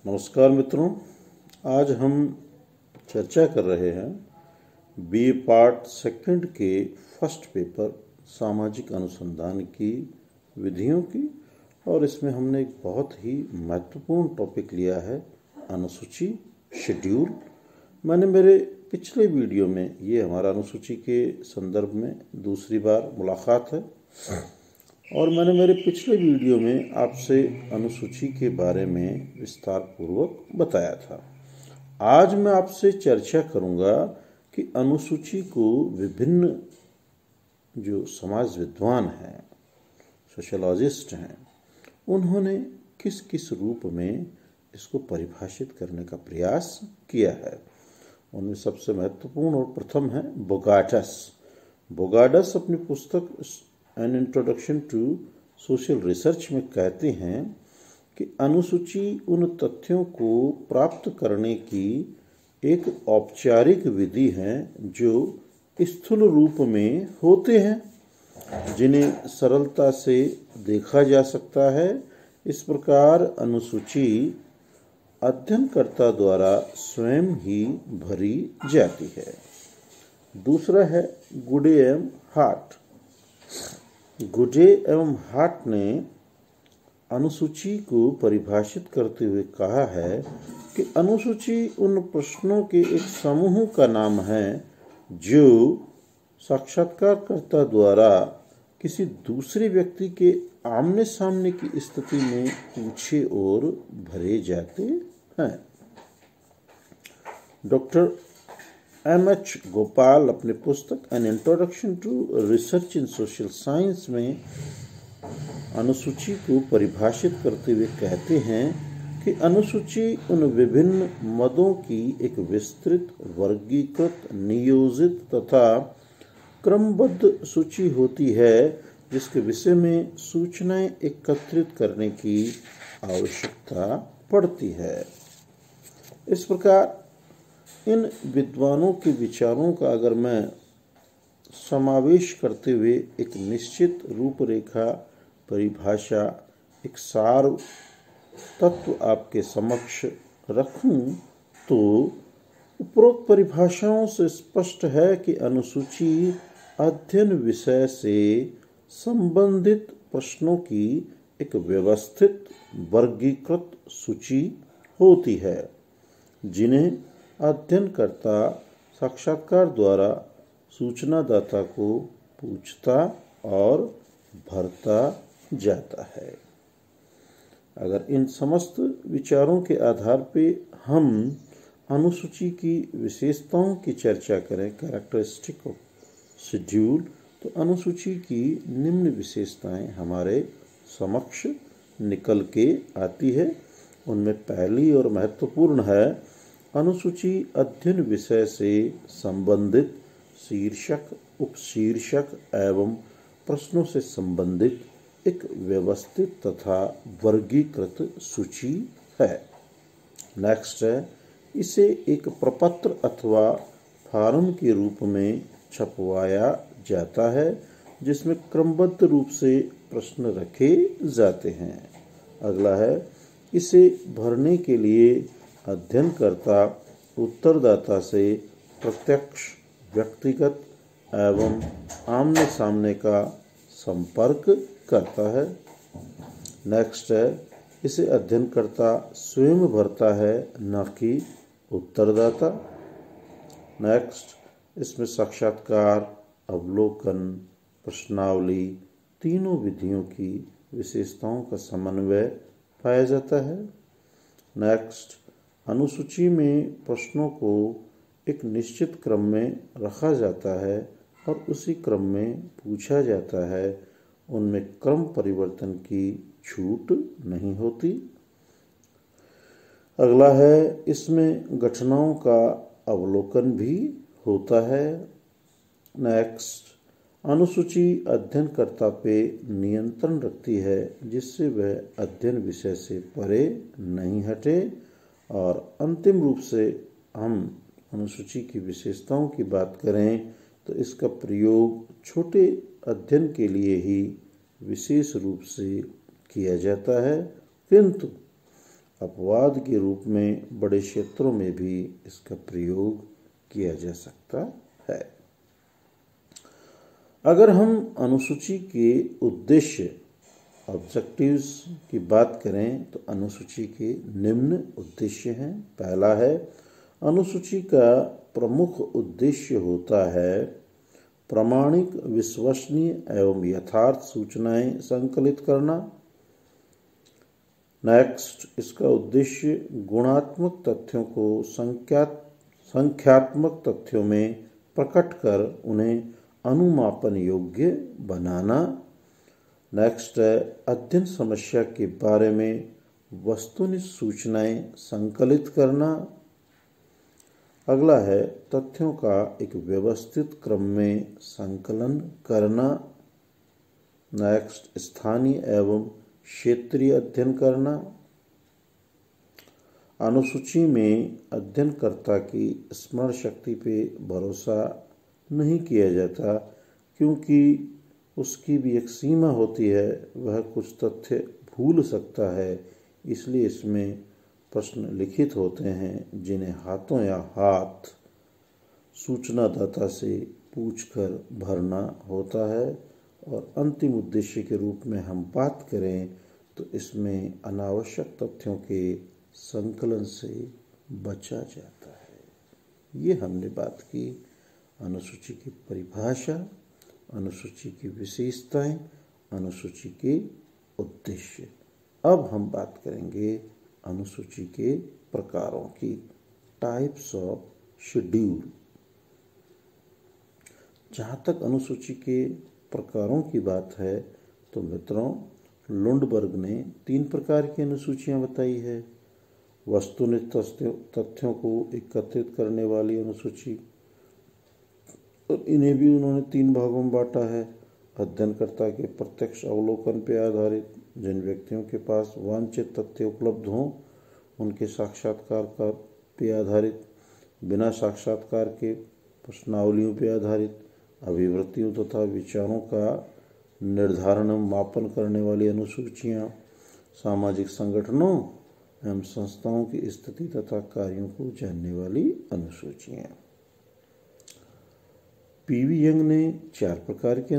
नमस्कार मित्रों, आज हम चर्चा कर रहे हैं बी पार्ट सेकंड के फर्स्ट पेपर सामाजिक अनुसंधान की विधियों की। और इसमें हमने एक बहुत ही महत्वपूर्ण टॉपिक लिया है, अनुसूची, शेड्यूल। मैंने मेरे पिछले वीडियो में, ये हमारा अनुसूची के संदर्भ में दूसरी बार मुलाकात है, और मैंने मेरे पिछले वीडियो में आपसे अनुसूची के बारे में विस्तार पूर्वक बताया था। आज मैं आपसे चर्चा करूंगा कि अनुसूची को विभिन्न जो समाज विद्वान हैं, सोशलॉजिस्ट हैं, उन्होंने किस किस रूप में इसको परिभाषित करने का प्रयास किया है। उनमें सबसे महत्वपूर्ण और प्रथम है बोगाटस। बोगाटस अपनी पुस्तक an introduction to social research में कहते हैं कि अनुसूची उन तथ्यों को प्राप्त करने की एक औपचारिक विधि है जो स्थूल रूप में होते हैं, जिन्हें सरलता से देखा जा सकता है। इस प्रकार अनुसूची अध्ययनकर्ता द्वारा स्वयं ही भरी जाती है। दूसरा है गुडे एवं हार्ट। गुडे एवं हार्ट ने अनुसूची को परिभाषित करते हुए कहा है कि अनुसूची उन प्रश्नों के एक समूह का नाम है जो साक्षात्कारकर्ता द्वारा किसी दूसरे व्यक्ति के आमने सामने की स्थिति में पूछे और भरे जाते हैं। Doctor M H. गोपाल अपनी पुस्तक an introduction to research in social science में अनुसूची को परिभाषित करते हुए कहते हैं कि अनुसूची उन विभिन्न मदों की एक विस्तृत, वर्गीकृत, नियोजित तथा क्रमबद्ध सूची होती है जिसके विषय में सूचनाएं एकत्रित करने की आवश्यकता पड़ती है। इस प्रकार इन विद्वानों के विचारों का अगर मैं समावेश करते हुए एक निश्चित रूपरेखा, परिभाषा, एक सार तत्व आपके समक्ष रखूं तो उपरोक्त परिभाषाओं से स्पष्ट है कि अनुसूची अध्ययन विषय से संबंधित प्रश्नों की एक व्यवस्थित, वर्गीकृत सूची होती है जिन्हें अध्ययनकर्ता साक्षात्कार द्वारा सूचनादाता को पूछता और भरता जाता है। अगर इन समस्त विचारों के आधार पे हम अनुसूची की विशेषताओं की चर्चा करें, कैरेक्टरिस्टिक ऑफ शेड्यूल, तो अनुसूची की निम्न विशेषताएं हमारे समक्ष निकल के आती है। उनमें पहली और महत्वपूर्ण है, अनुसूची अध्ययन विषय से संबंधित शीर्षक, उपशीर्षक एवं प्रश्नों से संबंधित एक व्यवस्थित तथा वर्गीकृत सूची है। नेक्स्ट है, इसे एक प्रपत्र अथवा फार्म के रूप में छपवाया जाता है जिसमें क्रमबद्ध रूप से प्रश्न रखे जाते हैं। अगला है, इसे भरने के लिए अध्ययनकर्ता उत्तरदाता से प्रत्यक्ष, व्यक्तिगत एवं आमने सामने का संपर्क करता है। नेक्स्ट है, इसे अध्ययनकर्ता स्वयं भरता है, न कि उत्तरदाता। नेक्स्ट, इसमें साक्षात्कार, अवलोकन, प्रश्नावली, तीनों विधियों की विशेषताओं का समन्वय पाया जाता है। नेक्स्ट, अनुसूची में प्रश्नों को एक निश्चित क्रम में रखा जाता है और उसी क्रम में पूछा जाता है। उनमें क्रम परिवर्तन की छूट नहीं होती। अगला है, इसमें घटनाओं का अवलोकन भी होता है। नेक्स्ट, अनुसूची अध्ययनकर्ता पे नियंत्रण रखती है जिससे वह अध्ययन विषय से परे नहीं हटे। और अंतिम रूप से हम अनुसूची की विशेषताओं की बात करें तो इसका प्रयोग छोटे अध्ययन के लिए ही विशेष रूप से किया जाता है, किंतु अपवाद के रूप में बड़े क्षेत्रों में भी इसका प्रयोग किया जा सकता है। अगर हम अनुसूची के उद्देश्य ऑब्जेक्टिव्स की बात करें तो अनुसूची के निम्न उद्देश्य हैं। पहला है, अनुसूची का प्रमुख उद्देश्य होता है प्रामाणिक, विश्वसनीय एवं यथार्थ सूचनाएं संकलित करना। नेक्स्ट, इसका उद्देश्य गुणात्मक तथ्यों को संख्यात्मक तथ्यों में प्रकट कर उन्हें अनुमापन योग्य बनाना। नेक्स्ट है, अध्ययन समस्या के बारे में वस्तुनिष्ठ सूचनाएं संकलित करना। अगला है, तथ्यों का एक व्यवस्थित क्रम में संकलन करना। नेक्स्ट, स्थानीय एवं क्षेत्रीय अध्ययन करना। अनुसूची में अध्ययनकर्ता की स्मरण शक्ति पे भरोसा नहीं किया जाता, क्योंकि उसकी भी एक सीमा होती है, वह कुछ तथ्य भूल सकता है। इसलिए इसमें प्रश्न लिखित होते हैं जिन्हें हाथों या हाथ सूचनादाता से पूछकर भरना होता है। और अंतिम उद्देश्य के रूप में हम बात करें तो इसमें अनावश्यक तथ्यों के संकलन से बचा जाता है। ये हमने बात की अनुसूची की परिभाषा, अनुसूची की विशेषताएं, अनुसूची के उद्देश्य। अब हम बात करेंगे अनुसूची के प्रकारों की, टाइप्स ऑफ शेड्यूल। जहाँ तक अनुसूची के प्रकारों की बात है तो मित्रों, लुंडबर्ग ने 3 प्रकार की अनुसूचियां बताई है। वस्तुनिष्ठ तथ्यों को एकत्रित करने वाली अनुसूची, और इन्हें भी उन्होंने 3 भागों में बांटा है। अध्ययनकर्ता के प्रत्यक्ष अवलोकन पर आधारित, जिन व्यक्तियों के पास वांछित तथ्य उपलब्ध हों उनके साक्षात्कार पे आधारित, बिना साक्षात्कार के प्रश्नावलियों पर आधारित, अभिवृत्तियों तथा विचारों का निर्धारण एवं मापन करने वाली अनुसूचियां, सामाजिक संगठनों एवं संस्थाओं की स्थिति तथा कार्यों को जानने वाली अनुसूचियां। पीवी यंग ने 4 प्रकार की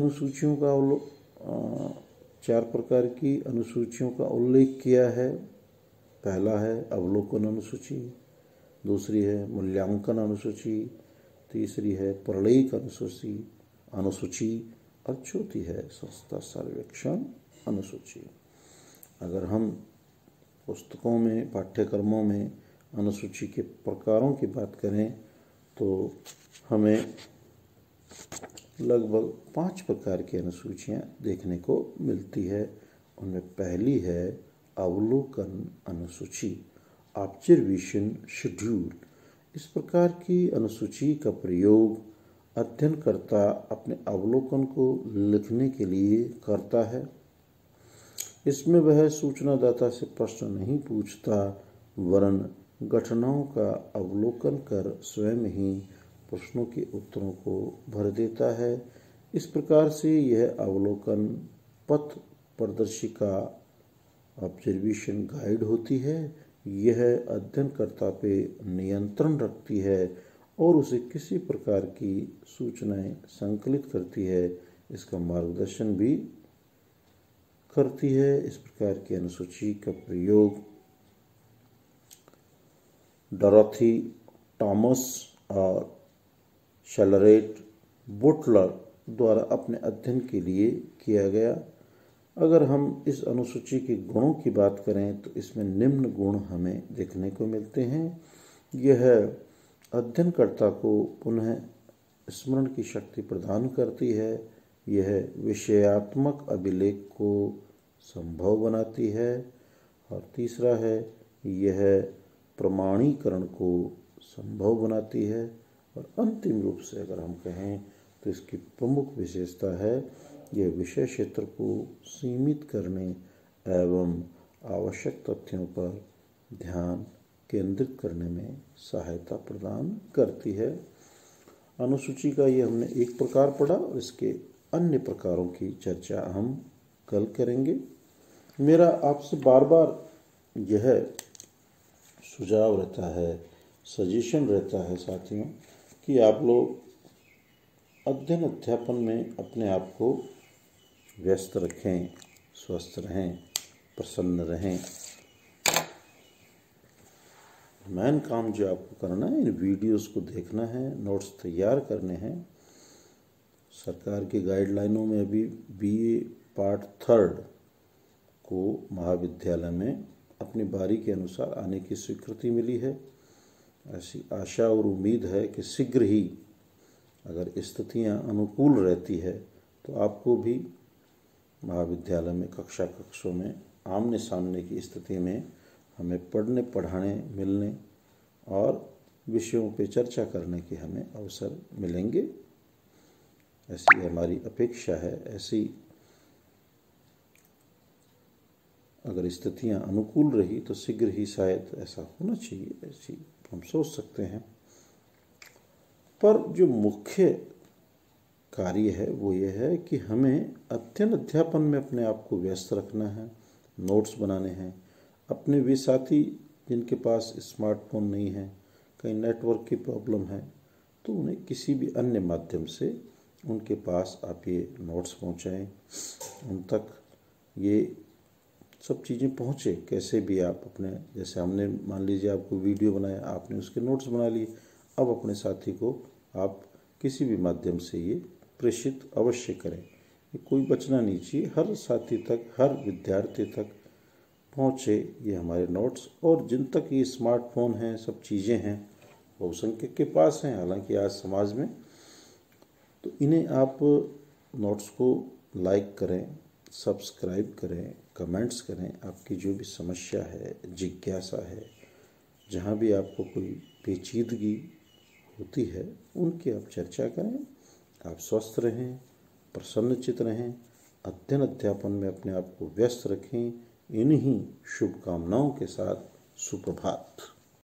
अनुसूचियों का उल्लेख किया है। पहला है अवलोकन अनुसूची, दूसरी है मूल्यांकन अनुसूची, तीसरी है प्रलेख अनुसूची और चौथी है संस्था सर्वेक्षण अनुसूची। अगर हम पुस्तकों में, पाठ्यक्रमों में अनुसूची के प्रकारों की बात करें तो हमें लगभग 5 प्रकार की अनुसूचियां देखने को मिलती है। उनमें पहली है अवलोकन अनुसूची, ऑब्जर्वेशन शेड्यूल। इस प्रकार की अनुसूची का प्रयोग अध्ययनकर्ता अपने अवलोकन को लिखने के लिए करता है। इसमें वह सूचनादाता से प्रश्न नहीं पूछता, वरन घटनाओं का अवलोकन कर स्वयं ही प्रश्नों के उत्तरों को भर देता है। इस प्रकार से यह अवलोकन पथ प्रदर्शिका, ऑब्जर्वेशन गाइड होती है। यह अध्ययनकर्ता पे नियंत्रण रखती है और उसे किसी प्रकार की सूचनाएं संकलित करती है, इसका मार्गदर्शन भी करती है। इस प्रकार की अनुसूची का प्रयोग डॉरोथी टॉमस और शैलरेट बुटलर द्वारा अपने अध्ययन के लिए किया गया। अगर हम इस अनुसूची के गुणों की बात करें तो इसमें निम्न गुण हमें देखने को मिलते हैं। यह अध्ययनकर्ता को पुनः स्मरण की शक्ति प्रदान करती है। यह विषयात्मक अभिलेख को संभव बनाती है। और तीसरा है, यह प्रमाणीकरण को संभव बनाती है। और अंतिम रूप से अगर हम कहें तो इसकी प्रमुख विशेषता है, यह विषय क्षेत्र को सीमित करने एवं आवश्यक तथ्यों पर ध्यान केंद्रित करने में सहायता प्रदान करती है। अनुसूची का ये हमने एक प्रकार पढ़ा और इसके अन्य प्रकारों की चर्चा हम कल करेंगे। मेरा आपसे बार बार यह सुझाव रहता है, सजेशन रहता है साथियों कि आप लोग अध्ययन अध्यापन में अपने आप को व्यस्त रखें, स्वस्थ रहें, प्रसन्न रहें। मेन काम जो आपको करना है, इन वीडियोस को देखना है, नोट्स तैयार करने हैं। सरकार की गाइडलाइनों में अभी बीए पार्ट 3 को महाविद्यालय में अपनी बारी के अनुसार आने की स्वीकृति मिली है। ऐसी आशा और उम्मीद है कि शीघ्र ही अगर स्थितियां अनुकूल रहती है तो आपको भी महाविद्यालय में कक्षों में आमने सामने की स्थिति में हमें पढ़ने पढ़ाने मिलने और विषयों पे चर्चा करने के हमें अवसर मिलेंगे, ऐसी हमारी अपेक्षा है। ऐसी अगर स्थितियां अनुकूल रही तो शीघ्र ही शायद ऐसा होना चाहिए, ऐसी हम सोच सकते हैं। पर जो मुख्य कार्य है वो ये है कि हमें अध्ययन अध्यापन में अपने आप को व्यस्त रखना है, नोट्स बनाने हैं। अपने वे साथी जिनके पास स्मार्टफोन नहीं है, कहीं नेटवर्क की प्रॉब्लम है, तो उन्हें किसी भी अन्य माध्यम से उनके पास आप ये नोट्स पहुंचाएं, उन तक ये सब चीज़ें पहुँचे। कैसे भी आप अपने, जैसे हमने मान लीजिए आपको वीडियो बनाया, आपने उसके नोट्स बना लिए, अब अपने साथी को आप किसी भी माध्यम से ये प्रेषित अवश्य करें। ये कोई बचना नहीं चाहिए, हर साथी तक, हर विद्यार्थी तक पहुँचे ये हमारे नोट्स। और जिन तक ये स्मार्टफोन हैं, सब चीज़ें हैं, बहुसंख्यक के पास हैं हालांकि आज समाज में, तो इन्हें आप नोट्स को लाइक करें, सब्सक्राइब करें, कमेंट्स करें। आपकी जो भी समस्या है, जिज्ञासा है, जहाँ भी आपको कोई पेचीदगी होती है, उनकी आप चर्चा करें। आप स्वस्थ रहें, प्रसन्नचित रहें, अध्ययन अध्यापन में अपने आप को व्यस्त रखें। इन्हीं शुभकामनाओं के साथ सुप्रभात।